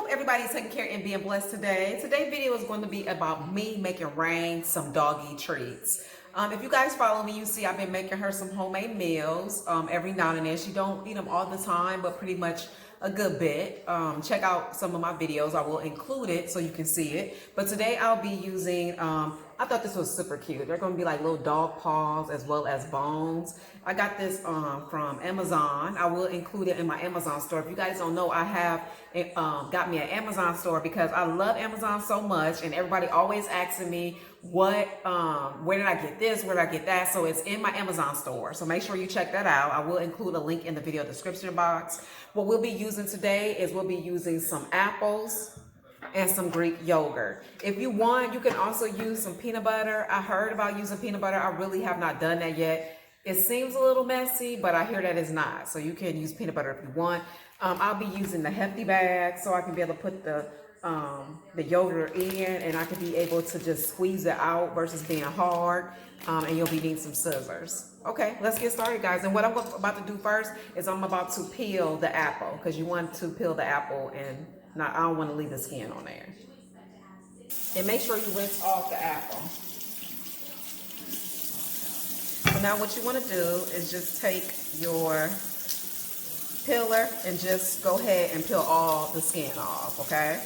everybody's taking care and being blessed today. Today's video is going to be about me making Rain some doggy treats. If you guys follow me, you see I've been making her some homemade meals every now and then. She don't eat them all the time, but pretty much a good bit. Check out some of my videos. I will include it so you can see it. But today I'll be using, I thought this was super cute. They're going to be like little dog paws as well as bones. I got this from Amazon. I will include it in my Amazon store. If you guys don't know, I have got me an Amazon store because I love Amazon so much, and everybody always asking me where did I get this, where did I get that. So it's in my Amazon store, so make sure you check that out. I will include a link in the video description box. What we'll be using today is we'll be using some apples and some Greek yogurt. If you want, you can also use some peanut butter. I heard about using peanut butter. I really have not done that yet. It seems a little messy, but I hear that it's not. So you can use peanut butter if you want. I'll be using the hefty bag so I can be able to put the yogurt in, and I can be able to just squeeze it out versus being hard. And you'll be needing some scissors. Okay, let's get started, guys. And what I'm about to do first is I'm about to peel the apple, because you want to peel the apple, and I don't want to leave the skin on there. And make sure you rinse off the apple. So now what you want to do is just take your peeler and just go ahead and peel all the skin off, okay?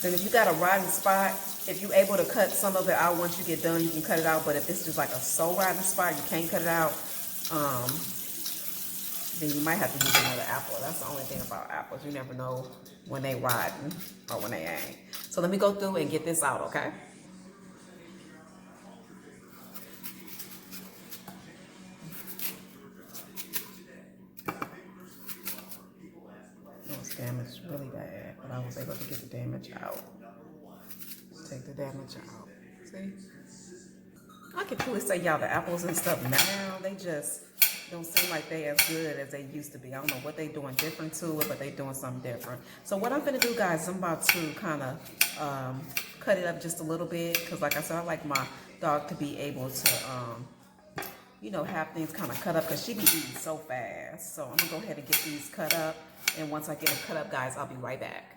Then if you got a rotten spot, if you're able to cut some of it out once you get done, you can cut it out. But if it's just like a so rotten spot, you can't cut it out, then you might have to use another apple. That's the only thing about apples. You never know when they rotten or when they ain't. So let me go through and get this out, okay? It was damaged really bad, but I was able to get the damage out. Let's take the damage out. See? I can truly say, y'all, the apples and stuff now, they just don't seem like they as good as they used to be. I don't know what they doing different to it, but they doing something different. So what I'm gonna do, guys, I'm about to kind of cut it up just a little bit, because like I said, I like my dog to be able to you know, have things kind of cut up, because she be eating so fast. So I'm gonna go ahead and get these cut up, and once I get them cut up, guys, I'll be right back.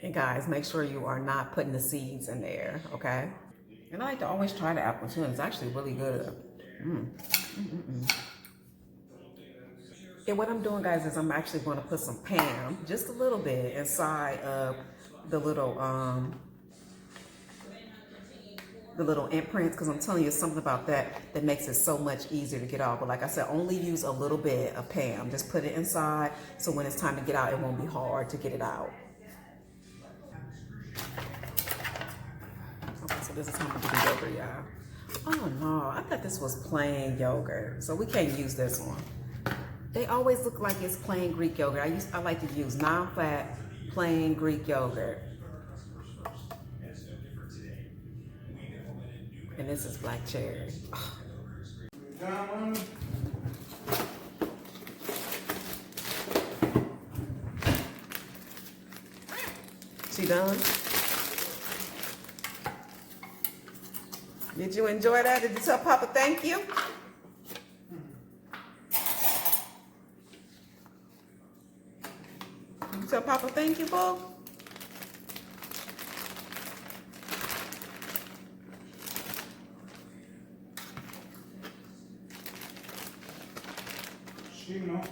And guys, make sure you are not putting the seeds in there, okay? And I like to always try the apple too, and it's actually really good. And what I'm doing, guys, is I'm actually going to put some Pam, just a little bit, inside of the little imprints, because I'm telling you something about that makes it so much easier to get off. But like I said, only use a little bit of Pam. Just put it inside, so when it's time to get out, it won't be hard to get it out. Okay, so this is how I'm gonna do the yogurt, y'all. Oh no, I thought this was plain yogurt, so we can't use this one. They always look like it's plain Greek yogurt. I like to use non-fat plain Greek yogurt. And this is black cherry. Oh. She done? Did you enjoy that? Did you tell Papa thank you? Did you tell Papa thank you, boo? She know.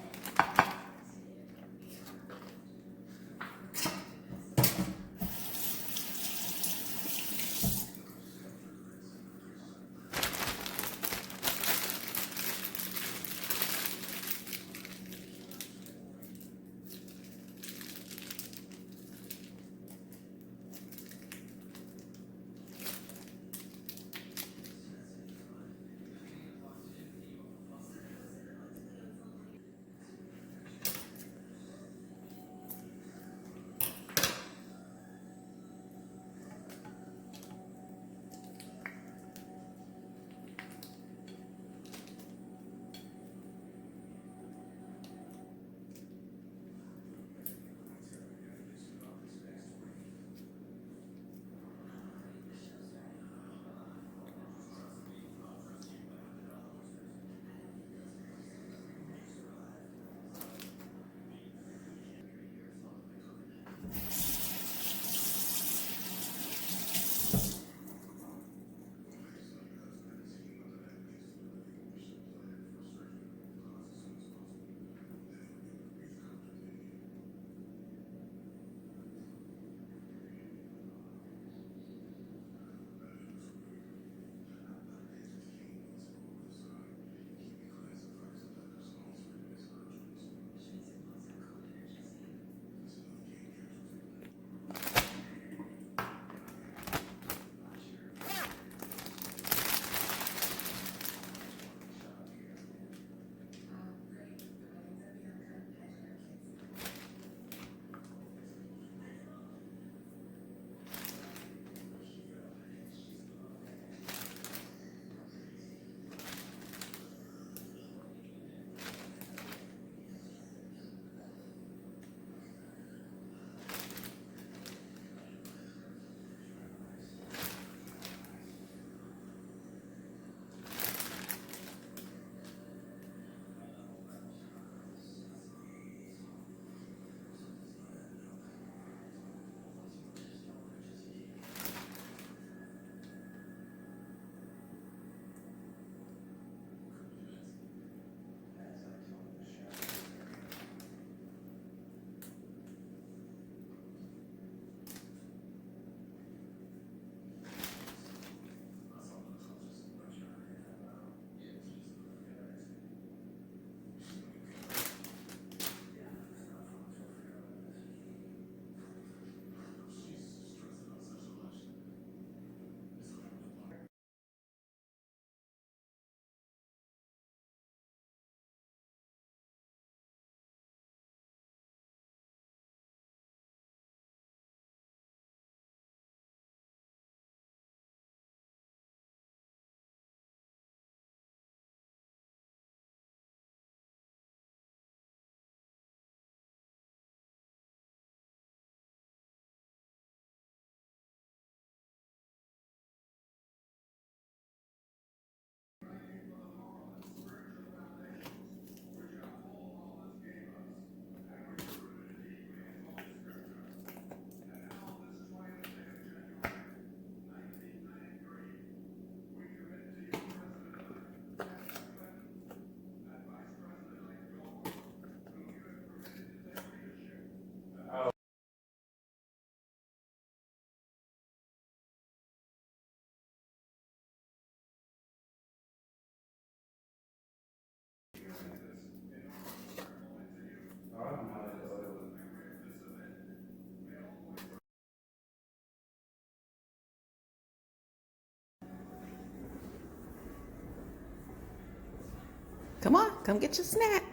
Come on, come get your snack.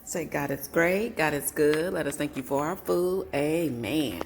Say, God is great, God is good. Let us thank you for our food. Amen.